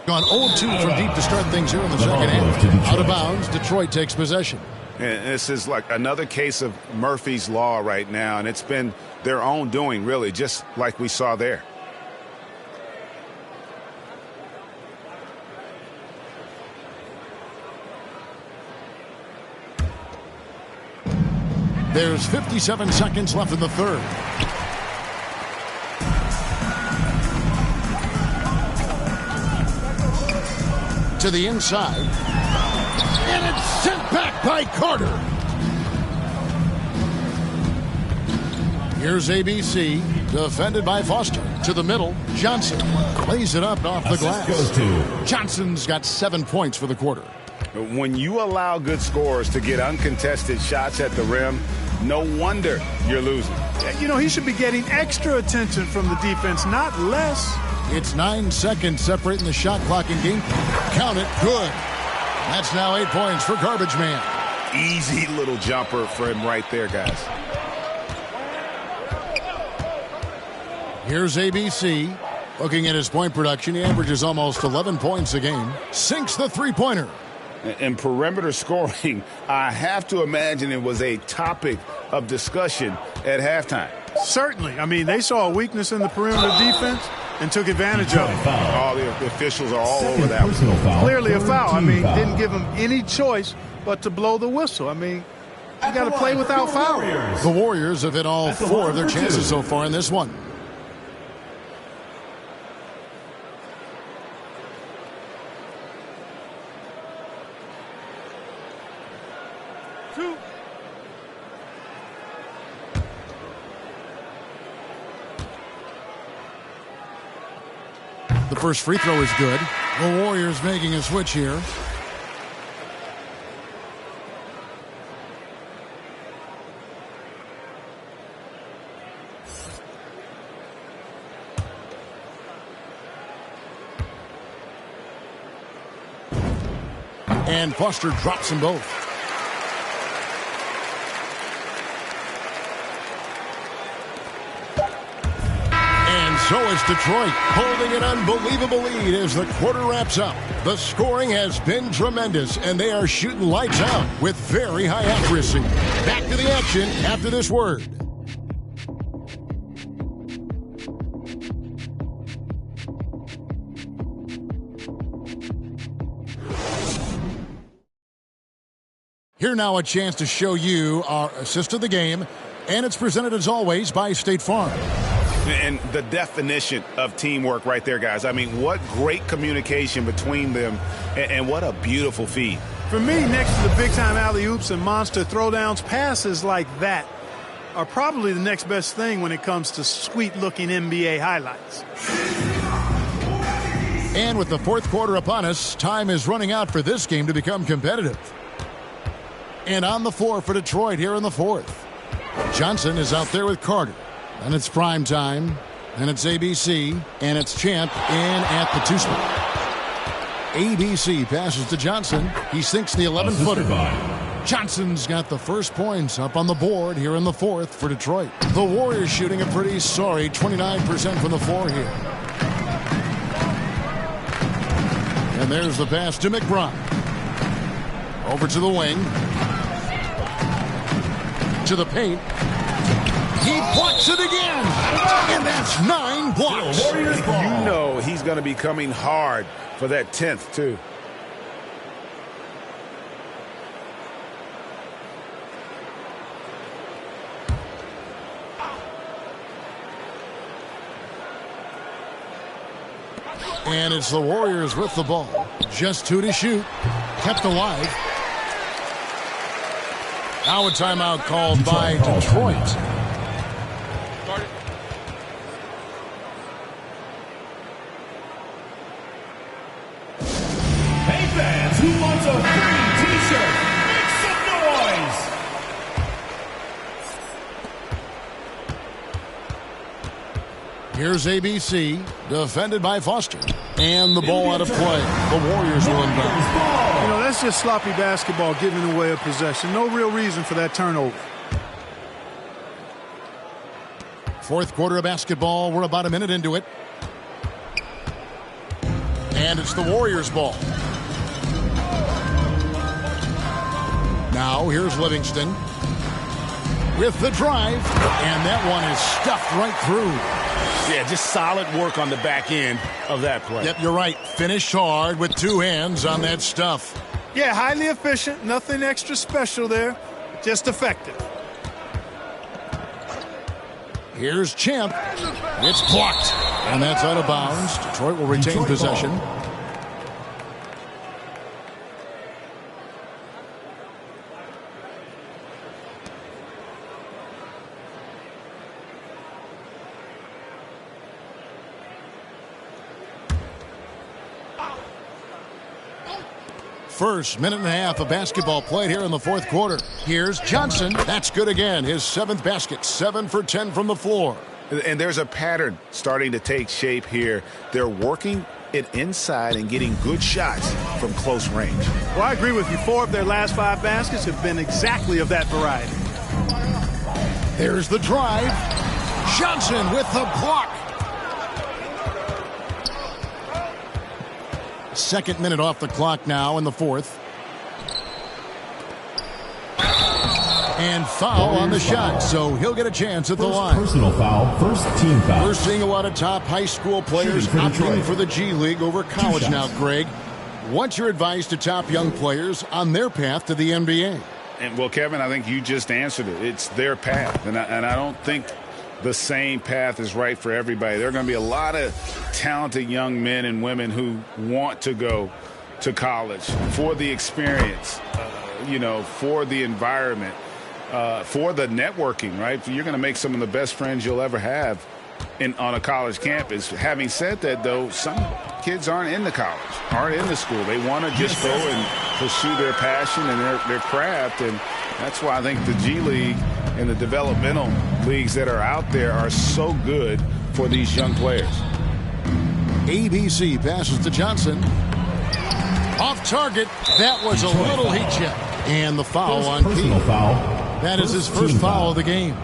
Gone 0-2 from deep to start things here in the second half. Out of bounds, Detroit takes possession. And this is like another case of Murphy's Law right now, and it's been their own doing, really, just like we saw there. There's 57 seconds left in the third. To the inside. And it's sent back by Carter. Here's ABC, defended by Foster. To the middle, Johnson lays it up off the glass. Goes to Johnson's got 7 points for the quarter. When you allow good scorers to get uncontested shots at the rim, no wonder you're losing. You know, he should be getting extra attention from the defense, not less. It's 9 seconds separating the shot clock and game. Count it. Good. That's now 8 points for Garbage Man. Easy little jumper for him right there, guys. Here's ABC. Looking at his point production, he averages almost 11 points a game. Sinks the three-pointer. In perimeter scoring, I have to imagine it was a topic of discussion at halftime. Certainly. I mean, they saw a weakness in the perimeter defense and took advantage of it. All the officials are all over that one. Clearly a foul. I mean, didn't give them any choice but to blow the whistle. I mean, you got to play without foul. The Warriors have hit all 4 of their chances so far in this one. The first free throw is good. The Warriors making a switch here. And Foster drops them both. So is Detroit holding an unbelievable lead as the quarter wraps up. The scoring has been tremendous, and they are shooting lights out with very high accuracy. Back to the action after this word. Here now a chance to show you our assist of the game, and it's presented as always by State Farm. And the definition of teamwork right there, guys. I mean, what great communication between them, and what a beautiful feed. For me, next to the big-time alley-oops and monster throwdowns, passes like that are probably the next best thing when it comes to sweet-looking NBA highlights. And with the fourth quarter upon us, time is running out for this game to become competitive. And on the floor for Detroit here in the fourth. Johnson is out there with Carter. And it's prime time, and it's ABC, and it's Champ in at the 2 spot. ABC passes to Johnson. He sinks the 11-footer. Johnson's got the first points up on the board here in the fourth for Detroit. The Warriors shooting a pretty sorry 29% from the floor here. And there's the pass to McBride. Over to the wing. To the paint. He blocks it again, and that's 9 blocks. You know he's going to be coming hard for that 10th, too. And it's the Warriors with the ball. Just 2 to shoot. Kept alive. Now a timeout called by Detroit. Hey fans, who wants a free t-shirt? Make some noise! Here's ABC, defended by Foster. And the ball out of play. The Warriors will inbound. You know, that's just sloppy basketball, giving away a possession. No real reason for that turnover. Fourth quarter of basketball. We're about a minute into it. And it's the Warriors' ball. Now here's Livingston with the drive. And that one is stuffed right through. Yeah, just solid work on the back end of that play. Yep, you're right. Finished hard with 2 hands on that stuff. Yeah, highly efficient. Nothing extra special there. Just effective. Here's Champ. It's blocked. And that's out of bounds. Detroit will retain possession. First minute and a half of basketball played here in the fourth quarter. Here's Johnson. That's good again. His 7th basket. 7 for 10 from the floor. And there's a pattern starting to take shape here. They're working it inside and getting good shots from close range. Well, I agree with you. 4 of their last 5 baskets have been exactly of that variety. There's the drive. Johnson with the block. Second minute off the clock now in the fourth. And foul on the shot, so he'll get a chance at the line. Personal foul, first team foul. We're seeing a lot of top high school players opting for the G League over college now, Greg. What's your advice to top young players on their path to the NBA? And well, Kevin, I think you just answered it. It's their path, and I don't think the same path is right for everybody. There are going to be a lot of talented young men and women who want to go to college for the experience, for the environment, for the networking, right? You're going to make some of the best friends you'll ever have on a college campus. Having said that, though, some kids aren't in the college, aren't in the school. They want to just go and pursue their passion and their craft, and that's why I think the G League and the developmental leagues that are out there are so good for these young players. ABC passes to Johnson. Off target. That was a little heat check. And the foul on P. That is his first foul of the game.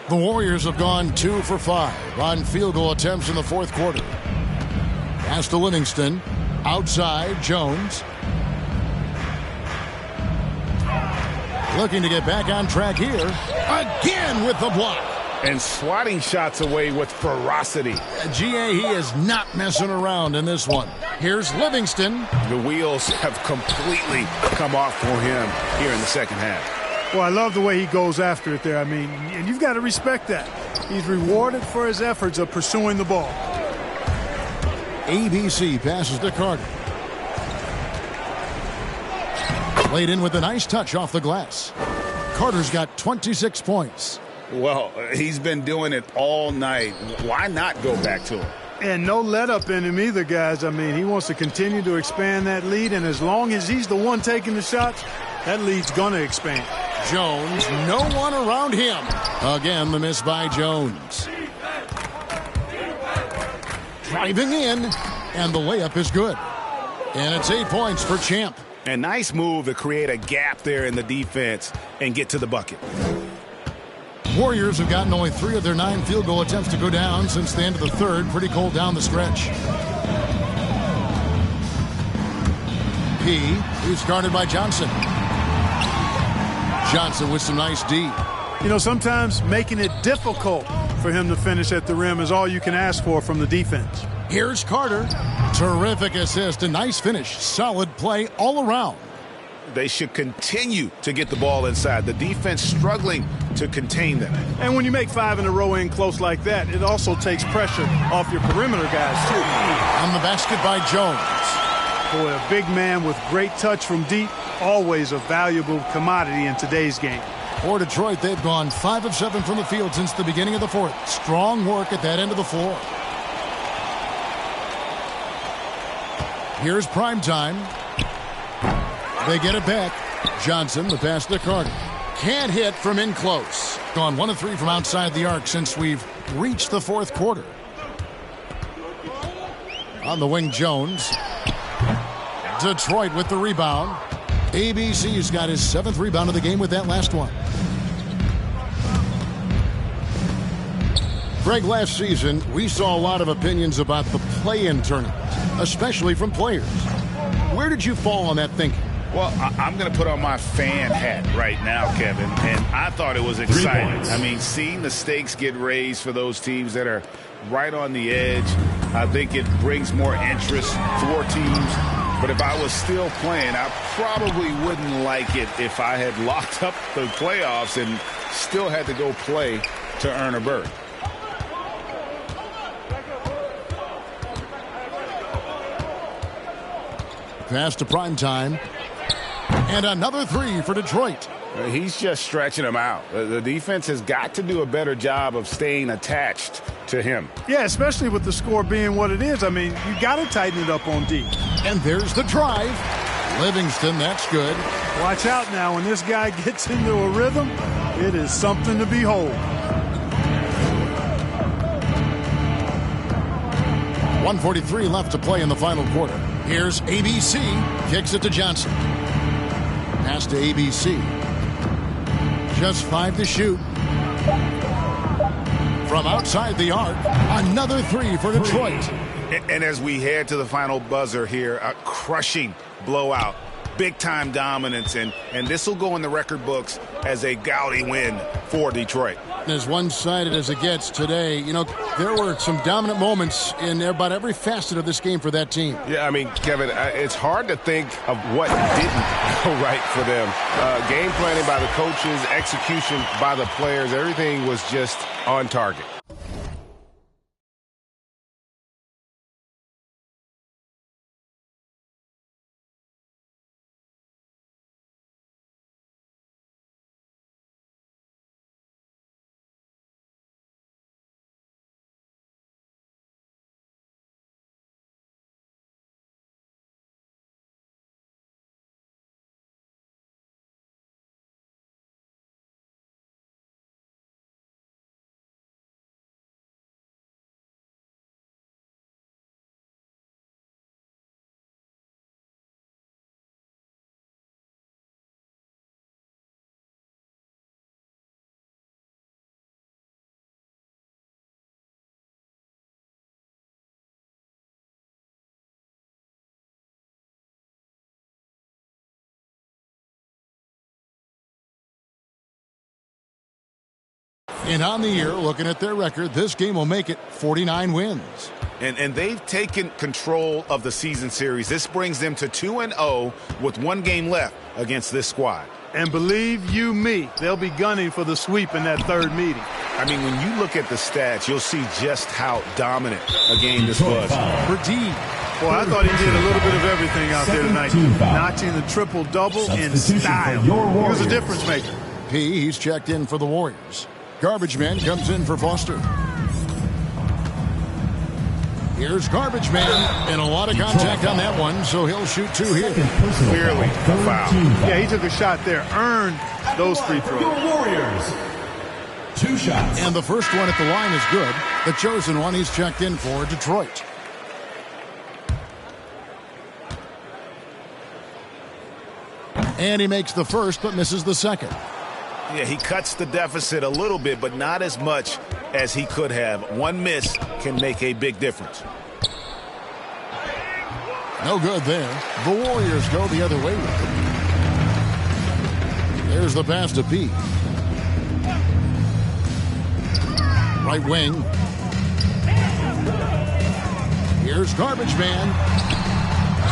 The Warriors have gone 2 for 5 on field goal attempts in the fourth quarter. Pass to Livingston. Outside, Jones. Looking to get back on track here. Again with the block. And swatting shots away with ferocity. GA, he is not messing around in this one. Here's Livingston. The wheels have completely come off for him here in the second half. Well, I love the way he goes after it there. I mean, and you've got to respect that. He's rewarded for his efforts of pursuing the ball. ABC passes to Carter. Laid in with a nice touch off the glass. Carter's got 26 points. Well, he's been doing it all night. Why not go back to him? And no let up in him either, guys. I mean, he wants to continue to expand that lead, and as long as he's the one taking the shots, that lead's going to expand. Jones, no one around him. Again, the miss by Jones. Driving in, and the layup is good. And it's 8 points for Champ. A nice move to create a gap there in the defense and get to the bucket. Warriors have gotten only 3 of their 9 field goal attempts to go down since the end of the third. Pretty cold down the stretch. P is guarded by Johnson. Johnson with some nice D. You know, sometimes making it difficult for him to finish at the rim is all you can ask for from the defense. Here's Carter. Terrific assist. A nice finish. Solid play all around. They should continue to get the ball inside. The defense struggling to contain them. And when you make 5 in a row in close like that, it also takes pressure off your perimeter guys, too. On the basket by Jones. Boy, a big man with great touch from deep, always a valuable commodity in today's game. For Detroit, they've gone 5 of 7 from the field since the beginning of the fourth. Strong work at that end of the floor. Here's prime time. They get it back. Johnson, the pass to Carter. Can't hit from in close. Gone 1 of 3 from outside the arc since we've reached the fourth quarter. On the wing, Jones. Detroit with the rebound. ABC's got his 7th rebound of the game with that last one. Greg, last season, we saw a lot of opinions about the play-in tournament, especially from players. Where did you fall on that thinking? Well, I'm going to put on my fan hat right now, Kevin, and I thought it was exciting. I mean, seeing the stakes get raised for those teams that are right on the edge, I think it brings more interest for teams. But if I was still playing, I probably wouldn't like it if I had locked up the playoffs and still had to go play to earn a berth. Pass to prime time. And another 3 for Detroit. He's just stretching him out. The defense has got to do a better job of staying attached to him. Yeah, especially with the score being what it is. I mean, you got to tighten it up on D. And there's the drive. Livingston, that's good. Watch out now. When this guy gets into a rhythm, it is something to behold. 1:43 left to play in the final quarter. Here's ABC. Kicks it to Johnson. Pass to ABC. Just 5 to shoot. From outside the arc, another 3 for Detroit. And as we head to the final buzzer here, a crushing blowout, big-time dominance, and this will go in the record books as a gaudy win for Detroit. As one-sided as it gets today, you know, there were some dominant moments in about every facet of this game for that team. Yeah, I mean, Kevin, it's hard to think of what didn't go right for them. Game planning by the coaches, execution by the players, everything was just on target. And on the year, looking at their record, this game will make it 49 wins. And they've taken control of the season series. This brings them to 2-0 with 1 game left against this squad. And believe you me, they'll be gunning for the sweep in that 3rd meeting. I mean, when you look at the stats, you'll see just how dominant a game this was. For D. Boy, I thought he did a little bit of everything out there tonight. Notching the triple-double in style. He was a difference maker. P, he's checked in for the Warriors. Garbage Man comes in for Foster. Here's Garbage Man, and a lot of contact on that one, so he'll shoot 2 here. Clearly a foul. Yeah, he took a shot there, earned those free throws. Your Warriors, 2 shots. And the first one at the line is good. The chosen one he's checked in for Detroit. And he makes the first, but misses the second. Yeah, he cuts the deficit a little bit, but not as much as he could have. 1 miss can make a big difference. No good there. The Warriors go the other way with it. There's the pass to P. Right wing. Here's Garbage Man.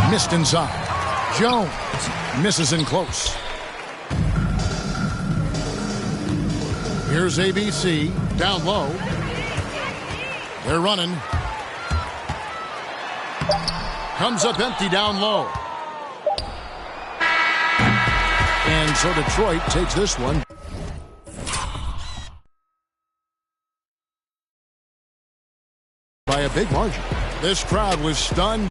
Missed inside. Jones misses in close. Here's ABC down low. They're running. Comes up empty down low. And so Detroit takes this one. By a big margin. This crowd was stunned.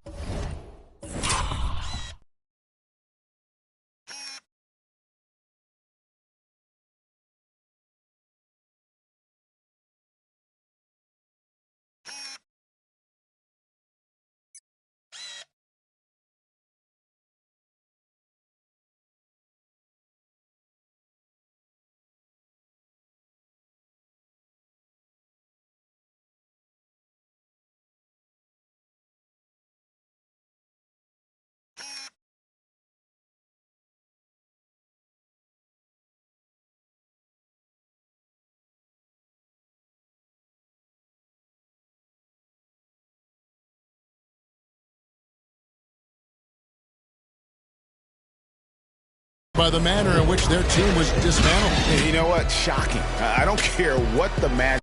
By the manner in which their team was dismantled. You know what? Shocking. I don't care what the match.